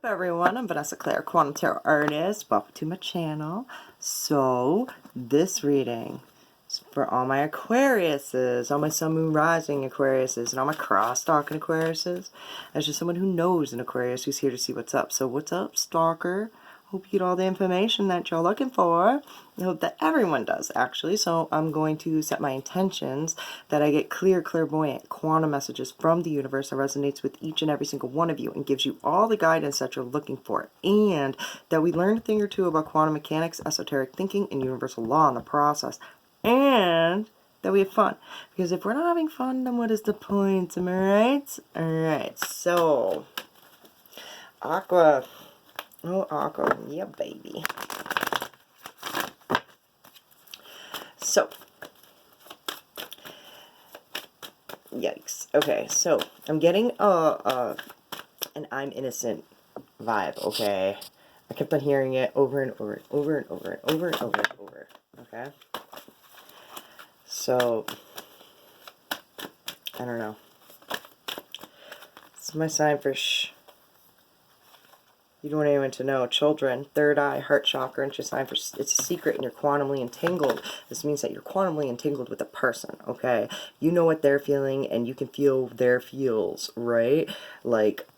Everyone, I'm Vanessa Claire, Quantum Tarot Artist. Welcome to my channel. So, this reading is for all my Aquariuses, all my Sun, Moon, Rising Aquariuses, and all my cross-stalking Aquariuses. As just someone who knows an Aquarius who's here to see what's up. So, what's up, stalker? Hope you get all the information that you're looking for. I hope that everyone does, actually. So I'm going to set my intentions that I get clear, clairvoyant, quantum messages from the universe that resonates with each and every single one of you and gives you all the guidance that you're looking for. And that we learn a thing or two about quantum mechanics, esoteric thinking, and universal law in the process. And that we have fun. Because if we're not having fun, then what is the point? Am I right? Alright, so Aqua. Oh, Aqua. Yeah, baby. So, yikes. Okay, so I'm getting an I'm innocent vibe, okay? I kept on hearing it over and over and over and over and over and over and over, okay? So, I don't know. It's my sign for you don't want anyone to know. Children, third eye, heart chakra, and your sign for it's a secret and you're quantumly entangled. This means that you're quantumly entangled with a person, okay? You know what they're feeling and you can feel their feels, right? Like,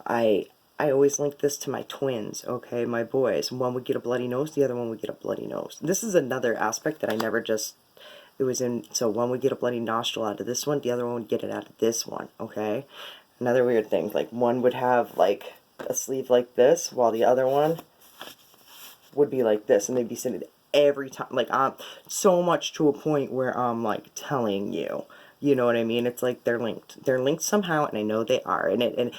I always link this to my twins, okay? My boys. One would get a bloody nose, the other one would get a bloody nose. This is another aspect that I never just, it was in, so one would get a bloody nostril out of this one, the other one would get it out of this one, okay? Another weird thing, like one would have like a sleeve like this while the other one would be like this, and they'd be sitting every time, like I'm so much to a point where I'm like telling you, you know what I mean? It's like they're linked somehow, and I know they are, and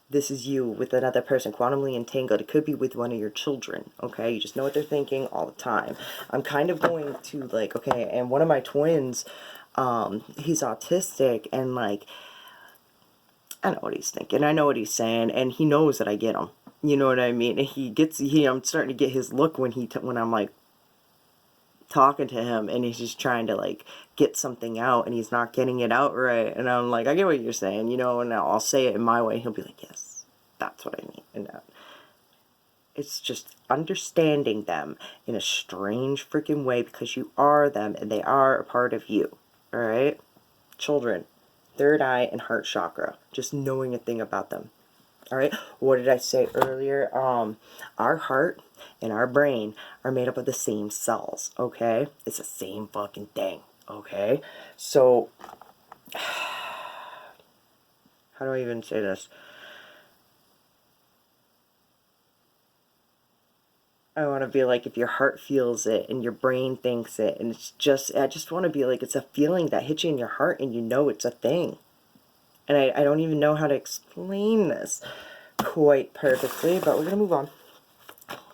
this is you with another person, quantumly entangled. It could be with one of your children, okay? You just know what they're thinking all the time. I'm kind of going to like, okay, and one of my twins, he's autistic, and like I know what he's thinking. I know what he's saying, and he knows that I get him. You know what I mean? And I'm starting to get his look when when I'm like talking to him, and he's just trying to like get something out, and he's not getting it out right. And I'm like, I get what you're saying, you know. And I'll say it in my way. And he'll be like, yes, that's what I mean. And it's just understanding them in a strange freaking way because you are them, and they are a part of you. All right, children. Third eye and heart chakra, just knowing a thing about them. All right, what did I say earlier? Our heart and our brain are made up of the same cells, okay? It's the same fucking thing, okay? So, how do I even say this? I want to be like, if your heart feels it and your brain thinks it, and it's just, I just want to be like, it's a feeling that hits you in your heart and you know it's a thing. And I don't even know how to explain this quite perfectly, but we're going to move on.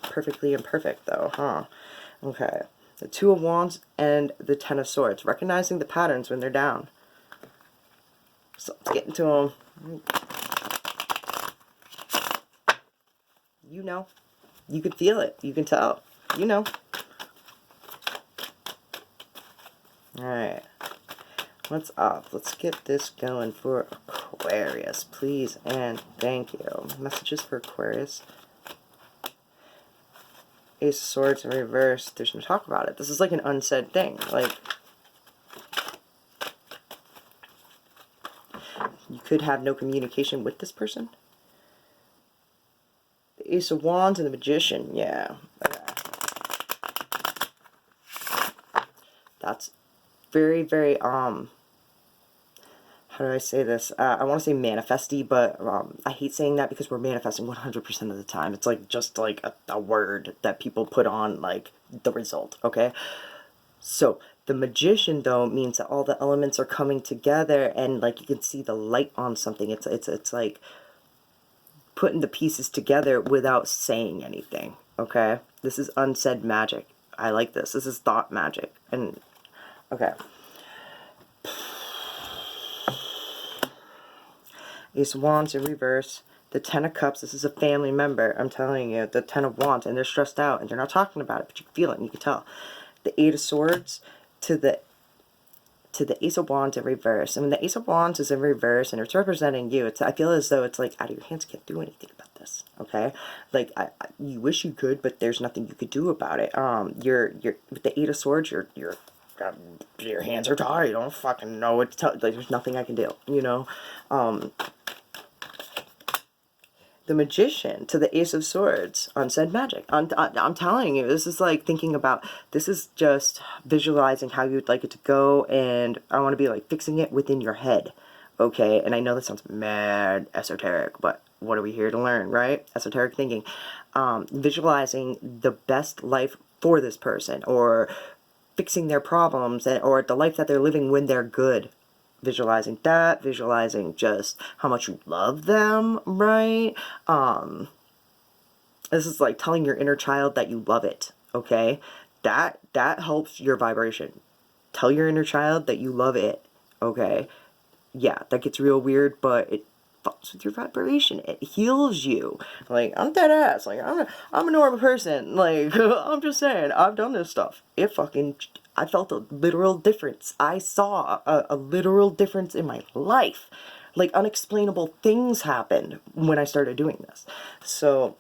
Perfectly imperfect though, huh? Okay. The Two of Wands and the Ten of Swords. Recognizing the patterns when they're down. So let's get into them. You know. You can feel it. You can tell. You know. Alright. What's up? Let's get this going for Aquarius. Please and thank you. Messages for Aquarius. Ace of Swords in reverse. There's no talk about it. This is like an unsaid thing. Like, you could have no communication with this person. The Ace of Wands and the Magician, yeah. That's very, very, how do I say this? I want to say manifesty, but I hate saying that because we're manifesting 100% of the time. It's like just like a word that people put on like the result, okay? So the Magician though means that all the elements are coming together, and like you can see the light on something. It's like putting the pieces together without saying anything, okay? This is unsaid magic. I like this. This is thought magic. And okay. Ace of Wands in reverse. The Ten of Cups. This is a family member. I'm telling you. The Ten of Wands. And they're stressed out. And they're not talking about it. But you can feel it. And you can tell. The Eight of Swords to the to the Ace of Wands in reverse. I mean, the Ace of Wands is in reverse, and it's representing you. I feel as though it's like out of your hands, can't do anything about this, okay? Like, you wish you could, but there's nothing you could do about it. You're with the Eight of Swords, your hands are tied. You don't fucking know what to tell. Like, there's nothing I can do, you know? The Magician to the Ace of Swords, unsaid magic. I'm telling you, this is like thinking about, this is just visualizing how you'd like it to go, and I want to be like fixing it within your head, okay? And I know that sounds mad esoteric, but what are we here to learn, right? Esoteric thinking. Visualizing the best life for this person, or fixing their problems, or the life that they're living when they're good. Visualizing that, visualizing just how much you love them, right? This is like telling your inner child that you love it, okay? That helps your vibration. Tell your inner child that you love it, okay? Yeah, that gets real weird, but it fucks with your vibration. It heals you. Like, I'm dead ass. Like, I'm a normal person. Like, I'm just saying, I've done this stuff. I felt a literal difference. I saw a literal difference in my life. Like, unexplainable things happened when I started doing this. So,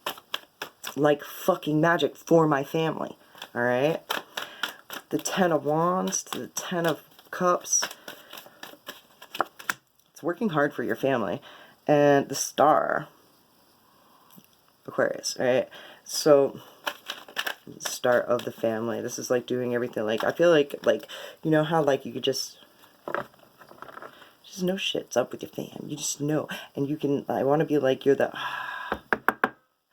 like fucking magic for my family. Alright? The Ten of Wands to the Ten of Cups. It's working hard for your family. And the Star. Aquarius, right? So, start of the family. This is like doing everything. Like, I feel like, you know how like you could just know shit's up with your fam. You just know. And you can, I want to be like, you're the, how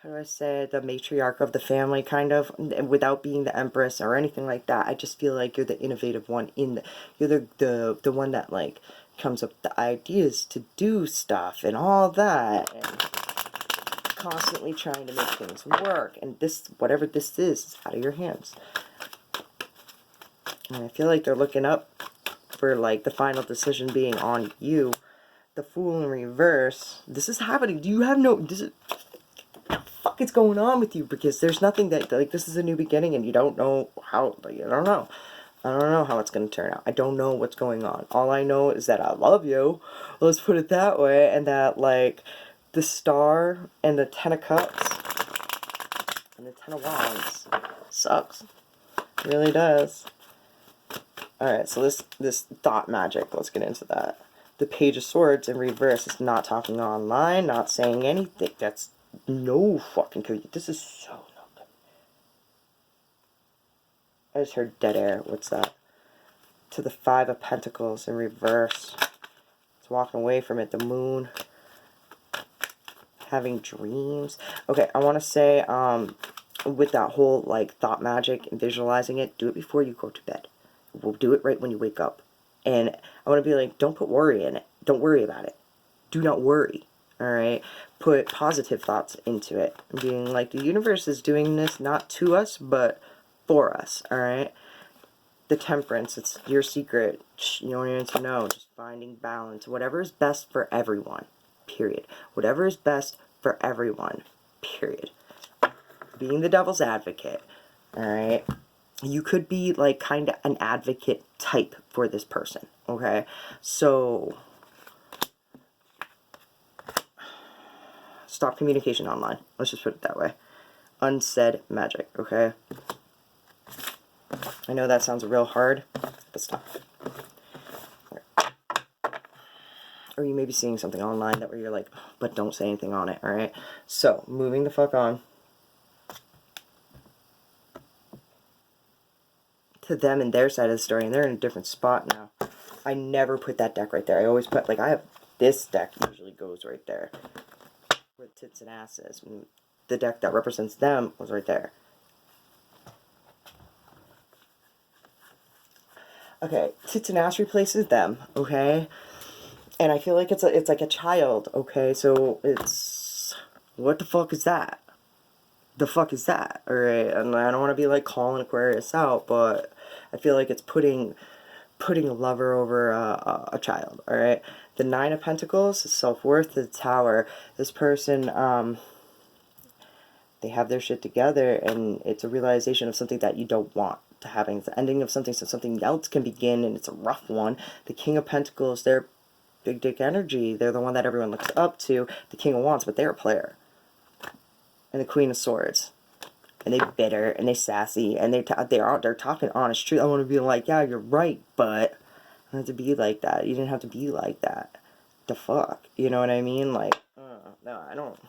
do I say, the matriarch of the family, kind of, without being the empress or anything like that. I just feel like you're the innovative one you're the one that like comes up with the ideas to do stuff and all that, and constantly trying to make things work, and this, whatever this is out of your hands. And I feel like they're looking up for like the final decision being on you. The Fool in reverse. This is happening. You have no, what the fuck is going on with you? Because there's nothing that, like, this is a new beginning, and you don't know how, like, I don't know how it's going to turn out. I don't know what's going on. All I know is that I love you. Let's put it that way. And that, like, the Star and the Ten of Cups and the Ten of Wands sucks. It really does. Alright, so this thought magic, let's get into that. The Page of Swords in reverse is not talking online, not saying anything. That's no fucking good. This is so no good. I just heard dead air. What's that? To the Five of Pentacles in reverse. It's walking away from it. The Moon. Having dreams. Okay, I want to say, with that whole, like, thought magic and visualizing it, do it before you go to bed. We'll do it right when you wake up. And I want to be like, don't put worry in it. Don't worry about it. Do not worry. Alright? Put positive thoughts into it. Being like, the universe is doing this not to us, but for us. Alright? The Temperance, it's your secret. You don't even need to know. Just finding balance. Whatever is best for everyone. Period. Whatever is best for everyone. Period. Being the devil's advocate. Alright? You could be like kind of an advocate type for this person, okay? So, stop communication online. Let's just put it that way. Unsaid magic, okay? I know that sounds real hard, but stop. Or you may be seeing something online that where you're like, but don't say anything on it, alright? So, moving the fuck on. To them and their side of the story, and they're in a different spot now. I never put that deck right there. I always put, like, I have this deck usually goes right there, where tits and asses. And the deck that represents them was right there. Okay, tits and ass replaces them, okay? And I feel like it's like a child, okay? So it's, what the fuck is that? The fuck is that? Alright, and I don't want to be like calling Aquarius out, but I feel like it's putting a lover over a child, alright? The Nine of Pentacles is self-worth, the Tower. This person, they have their shit together, and it's a realization of something that you don't want to having. It's the ending of something so something else can begin, and it's a rough one. The King of Pentacles, they're big dick energy. They're the one that everyone looks up to. The King of Wands, but they're a player. And the Queen of Swords. And they bitter, and they sassy, and they're talking honest truth. I want to be like, yeah, you're right, but I don't have to be like that. You didn't have to be like that. The fuck? You know what I mean? Like, no, I don't.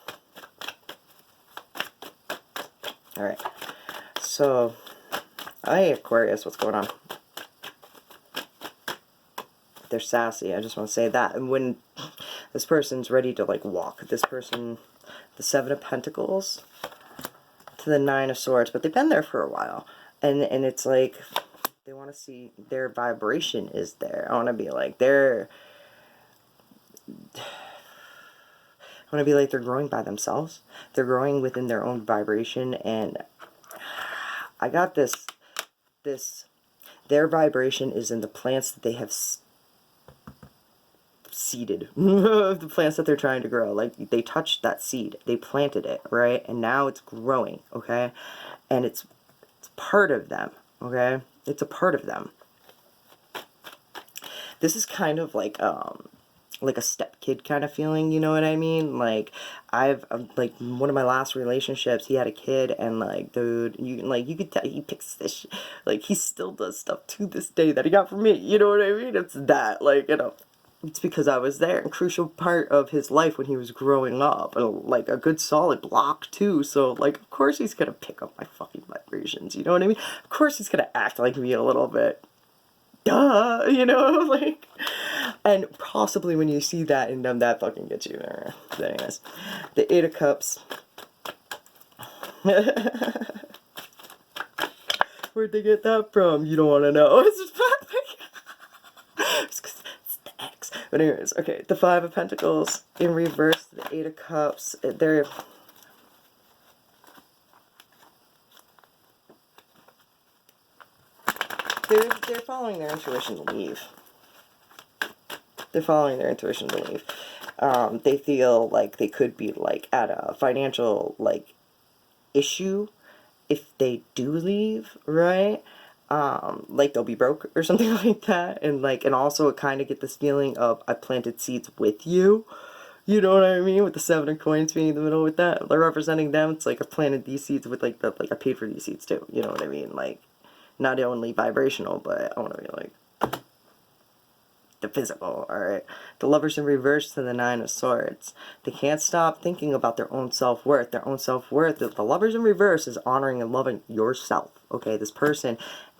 Alright. So, hey, Aquarius, what's going on? They're sassy. I just want to say that. And when this person's ready to, like, walk, this person, the Seven of Pentacles to the Nine of Swords, but they've been there for a while. And it's like, they want to see their vibration is there. I want to be like, they're growing by themselves. They're growing within their own vibration, and I got this, their vibration is in the plants that they have seeded. The plants that they're trying to grow. Like, they touched that seed. They planted it, right? And now it's growing, okay? And it's part of them, okay? It's a part of them. This is kind of like a stepkid kind of feeling, you know what I mean? Like, like, one of my last relationships, he had a kid, and, like, dude, you could tell he picks this shit. Like, he still does stuff to this day that he got from me, you know what I mean? It's that, like, you know, it's because I was there, a crucial part of his life when he was growing up, and, like, a good solid block, too, so, like, of course he's gonna pick up my fucking vibrations, you know what I mean? Of course he's gonna act like me a little bit. Duh, you know, like, and possibly when you see that in them, that fucking gets you there. But anyways, the Eight of Cups. Where'd they get that from? You don't want to know. It's just it's the X. But anyways, okay, the Five of Pentacles in reverse, the Eight of Cups. They're following their intuition to leave. They're following their intuition to leave. They feel like they could be, like, at a financial, like, issue if they do leave, right? Like, they'll be broke or something like that. And, like, and also kind of get this feeling of, I planted seeds with you. You know what I mean? With the Seven of Coins being in the middle with that. They're representing them. It's like, I planted these seeds with, like, I paid for these seeds too. You know what I mean? Like, not only vibrational, but I want to be like the physical, alright? The Lovers in reverse to the Nine of Swords. They can't stop thinking about their own self-worth. Their own self-worth. The Lovers in reverse is honoring and loving yourself, okay? This person,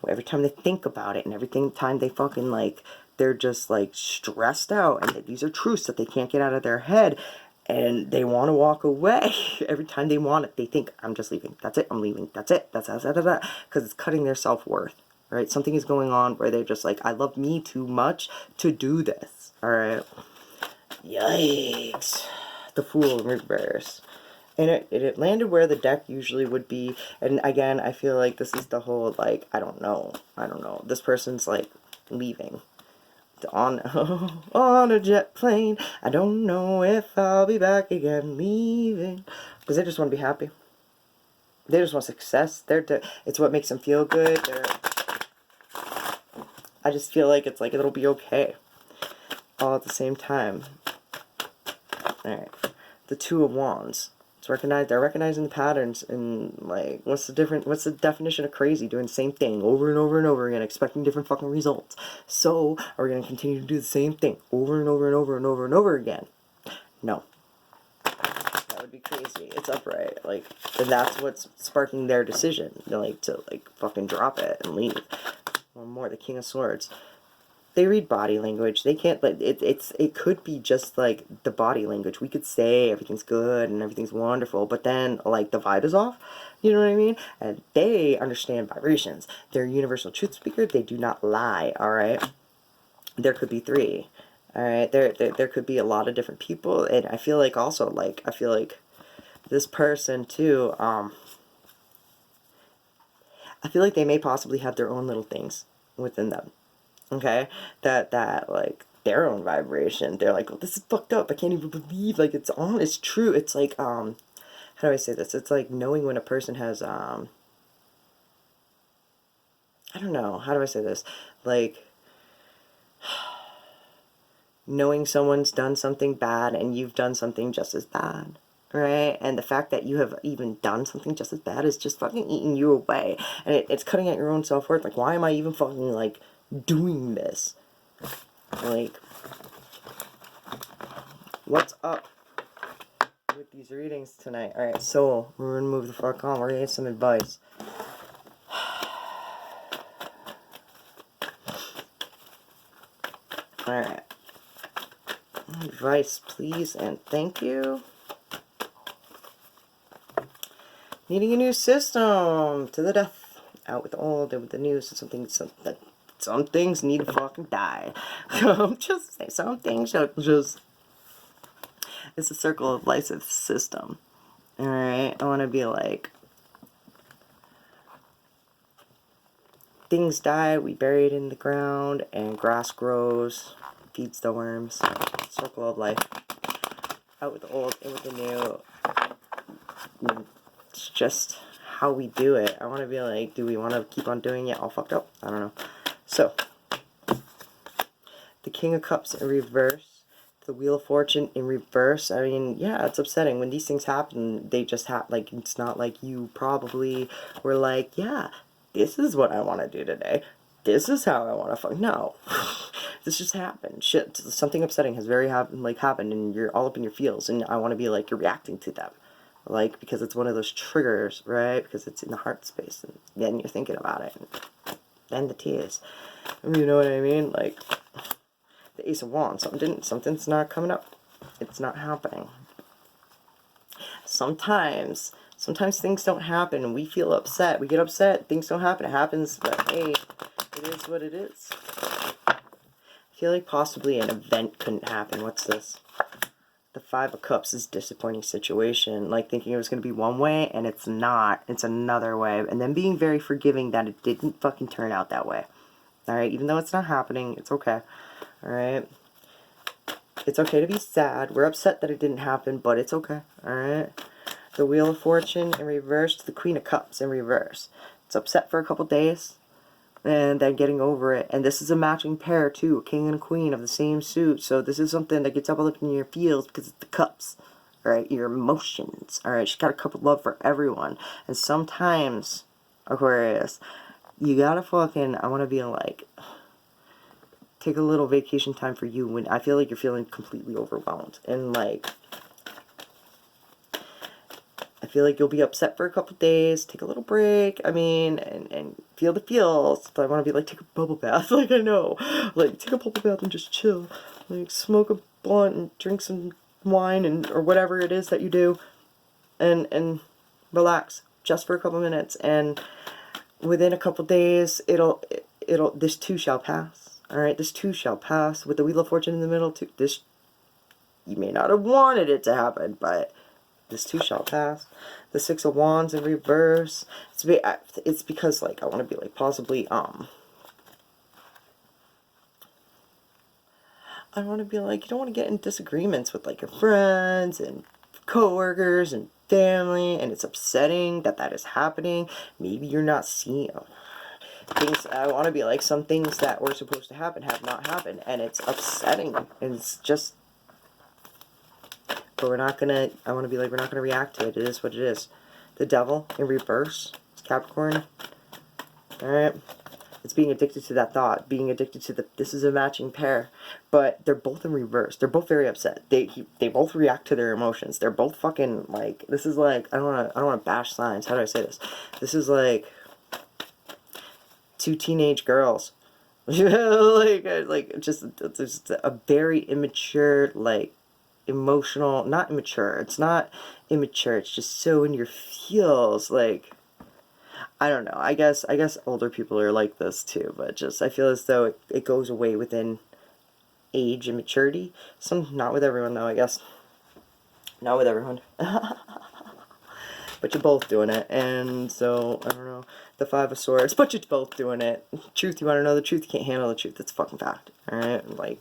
every time they think about it, and every time they fucking, like, they're just, like, stressed out, and these are truths that they can't get out of their head, and they want to walk away. Every time they want it, they think, I'm just leaving. That's it. I'm leaving. That's it. That's that. Because it's cutting their self-worth. Right? Something is going on where they're just like, I love me too much to do this. Alright? Yikes. The Fool in reverse. And it landed where the deck usually would be. And again, I feel like this is the whole, like, I don't know. This person's, like, leaving. On a jet plane. I don't know if I'll be back again. Leaving. Because they just want to be happy. They just want success. It's what makes them feel good. I just feel like it's like it'll be okay. All at the same time. Alright. The Two of Wands. They're recognizing the patterns, and, like, what's the definition of crazy? Doing the same thing over and over and over again, expecting different fucking results. So, are we gonna continue to do the same thing over and over and over and over and over again? No. That would be crazy. It's upright. Like, and that's what's sparking their decision. Like, to, like, fucking drop it and leave. One more, the King of Swords. They read body language. They can't, like, it could be just, like, the body language. We could say everything's good and everything's wonderful, but then, like, the vibe is off. You know what I mean? And they understand vibrations. They're a universal truth speaker. They do not lie, alright? There could be three. Alright? There could be a lot of different people, and I feel like also, like, I feel like this person, too, I feel like they may possibly have their own little things within them. Okay? That, like, their own vibration. They're like, oh, this is fucked up. I can't even believe, like, it's true. It's like, how do I say this? It's like knowing when a person has, I don't know, how do I say this? Like, knowing someone's done something bad and you've done something just as bad, right? And the fact that you have even done something just as bad is just fucking eating you away. And it's cutting at your own self-worth. Like, why am I even fucking, like, doing this? Like, what's up with these readings tonight? Alright, soul, we're gonna move the fuck on. We're gonna get some advice. Alright. Advice, please, and thank you. Needing a new system to the death. Out with the old, in with the new. So some things need to fucking die. Just say some things just. It's a circle of life system. Alright, I want to be like, things die, we bury it in the ground, and grass grows, feeds the worms. Circle of life. Out with the old, in with the new. It's just how we do it. I want to be like, do we want to keep on doing it all fucked up? I don't know. So, the King of Cups in reverse, the Wheel of Fortune in reverse. I mean, yeah, it's upsetting when these things happen. They just happen. Like, it's not like you probably were like, yeah, this is what I want to do today. This is how I want to fuck. No. This just happened. Shit, something upsetting has happened, and you're all up in your feels, and I want to be like, you're reacting to them. Like, because it's one of those triggers, right? Because it's in the heart space, and then you're thinking about it, and then the tears. You know what I mean? Like, the Ace of Wands, something's not coming up. It's not happening. Sometimes things don't happen, and we feel upset. We get upset, things don't happen, it happens, but hey, it is what it is. I feel like possibly an event couldn't happen. What's this? The Five of Cups is a disappointing situation. Like, thinking it was going to be one way, and it's not. It's another way. And then being very forgiving that it didn't fucking turn out that way. Alright? Even though it's not happening, it's okay. Alright? It's okay to be sad. We're upset that it didn't happen, but it's okay. Alright? The Wheel of Fortune in reverse to the Queen of Cups in reverse. It's upset for a couple days, and then getting over it. And this is a matching pair too, a king and a queen of the same suit. So this is something that gets up in your feels because it's the cups, right? Your emotions. All right, she's got a cup of love for everyone. And sometimes, Aquarius, you gotta fucking, I want to be like, take a little vacation time for you when I feel like you're feeling completely overwhelmed. And like, I feel like you'll be upset for a couple days, take a little break, I mean, and feel the feels. But I want to be like, take a bubble bath, like, I know. Like, take a bubble bath and just chill. Like, smoke a blunt and drink some wine and or whatever it is that you do. And relax just for a couple minutes. And within a couple days, this too shall pass. Alright, this too shall pass. With the Wheel of Fortune in the middle, too, this, you may not have wanted it to happen, but this too shall pass. The Six of Wands in reverse. It's because, like, I want to be, like, possibly, I want to be, like, you don't want to get in disagreements with, like, your friends and co-workers and family, and it's upsetting that that is happening. Maybe you're not seeing things. I want to be, like, some things that were supposed to happen have not happened, and it's upsetting, and it's just, but we're not gonna, I want to be like, we're not gonna react to it. It is what it is. The Devil in reverse. It's Capricorn. Alright. It's being addicted to that thought. Being addicted to this is a matching pair. But they're both in reverse. They're both very upset. They both react to their emotions. They're both fucking, like, this is like, I don't wanna bash signs. How do I say this? This is like two teenage girls. like just a very immature, like, emotional, not immature, it's not immature, it's just so in your feels, like, I don't know, I guess older people are like this too, but just, I feel as though it goes away within age and maturity. Not with everyone though, I guess. Not with everyone. But you're both doing it, and so, I don't know, the Five of Swords, but you're both doing it. Truth, you want to know the truth, you can't handle the truth, it's a fucking fact, alright, like,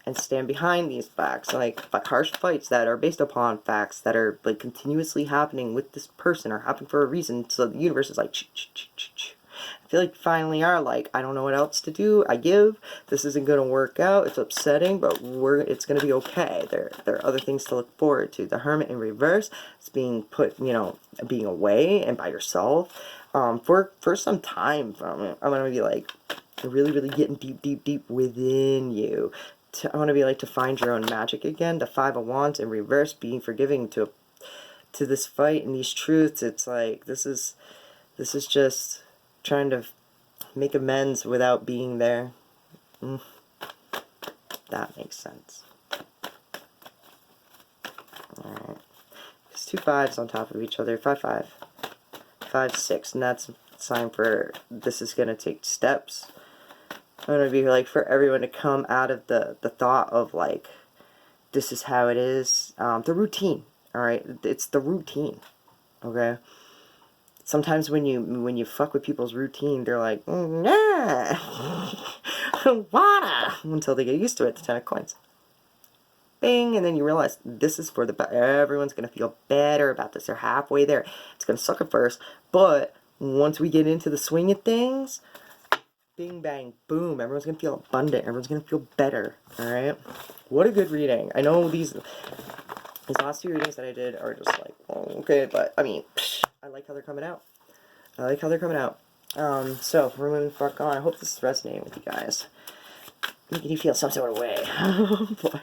and stand behind these facts, like harsh fights that are based upon facts that are, like, continuously happening with this person or happen for a reason. So the universe is like, feel like finally are like, I don't know what else to do. I give. This isn't going to work out. It's upsetting, but it's going to be okay. There are other things to look forward to. The Hermit in reverse is being put, you know, being away and by yourself for some time from it. I'm going to be like really, really getting deep within you. I want to be like to find your own magic again. The Five of Wands in reverse, being forgiving to this fight and these truths. It's like this is just trying to make amends without being there. That makes sense. Alright. There's 2 5s on top of each other. 5 5. 5 6. And that's a sign for this is going to take steps. I'm going to be like for everyone to come out of the thought of like, this is how it is. The routine. Alright? It's the routine. Okay? Sometimes when you fuck with people's routine, they're like, nah, water, until they get used to it. The 10 of coins. Bing, and then you realize this is for the everyone's going to feel better about this. They're halfway there. It's going to suck at first, but once we get into the swing of things, bing, bang, boom, everyone's going to feel abundant. Everyone's going to feel better, all right? What a good reading. I know these last 2 readings that I did are just like, oh, okay, but, I mean, I like how they're coming out. I like how they're coming out. So, we're moving fuck on. I hope this is resonating with you guys. Making you feel some sort of way. Oh, boy.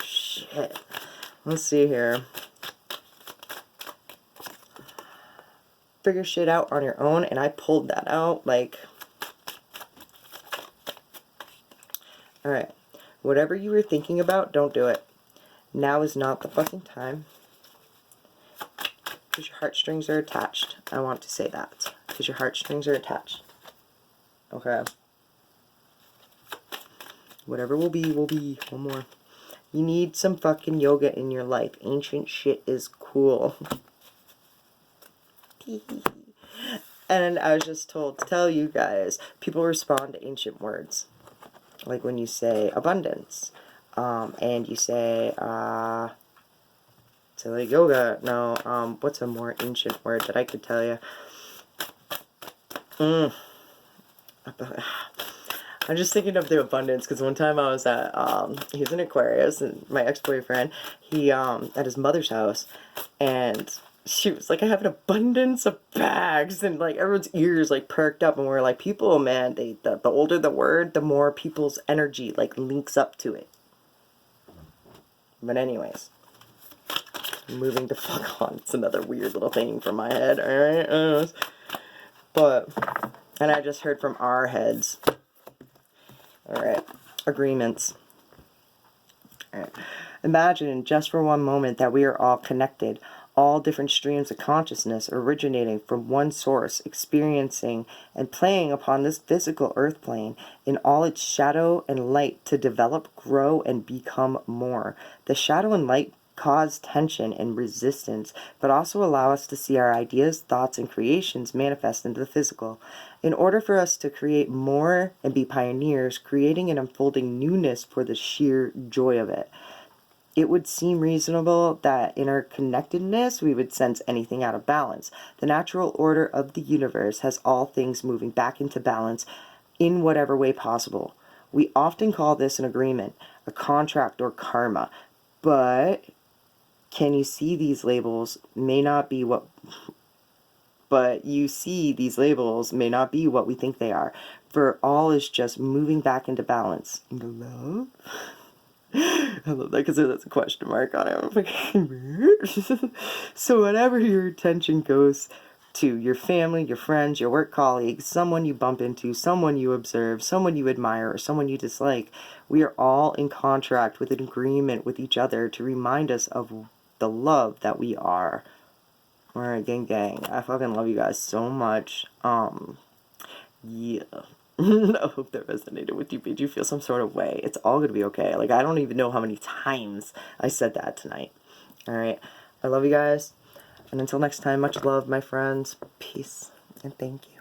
Shit. Let's see here. Figure shit out on your own, and I pulled that out, like... Alright. Whatever you were thinking about, don't do it. Now is not the fucking time. Because your heartstrings are attached. I want to say that. Because your heartstrings are attached. Okay. Whatever will be, will be. One more. You need some fucking yoga in your life. Ancient shit is cool. And I was just told to tell you guys, people respond to ancient words. Like when you say abundance. And you say, so like yoga, no, what's a more ancient word that I could tell you? I'm just thinking of the abundance, because one time I was at, he's an Aquarius, and my ex-boyfriend, he, at his mother's house, and she was like, I have an abundance of bags, and like everyone's ears like perked up, and we're like, people, man, the older the word, the more people's energy like links up to it. But anyways, moving the fuck on. It's another weird little thing from my head, alright? But, and I just heard from our heads. Alright, agreements. Alright. Imagine just for one moment that we are all connected, all different streams of consciousness originating from one source, experiencing and playing upon this physical earth plane in all its shadow and light to develop, grow, and become more. The shadow and light cause tension and resistance, but also allow us to see our ideas, thoughts, and creations manifest into the physical. In order for us to create more and be pioneers, creating and unfolding newness for the sheer joy of it. It would seem reasonable that in our connectedness we would sense anything out of balance. The natural order of the universe has all things moving back into balance in whatever way possible. We often call this an agreement, a contract, or karma. But can you see these labels may not be what... But you see these labels may not be what we think they are. For all is just moving back into balance. Into love? I love that because there's a question mark on it. So whatever your attention goes to, your family, your friends, your work colleagues, someone you bump into, someone you observe, someone you admire, or someone you dislike, we are all in contract with an agreement with each other to remind us of the love that we are. Alright, gang. I fucking love you guys so much. Yeah. I hope that resonated with you, made you feel some sort of way. It's all gonna be okay. Like, I don't even know how many times I said that tonight. Alright, I love you guys. And until next time, much love, my friends. Peace, and thank you.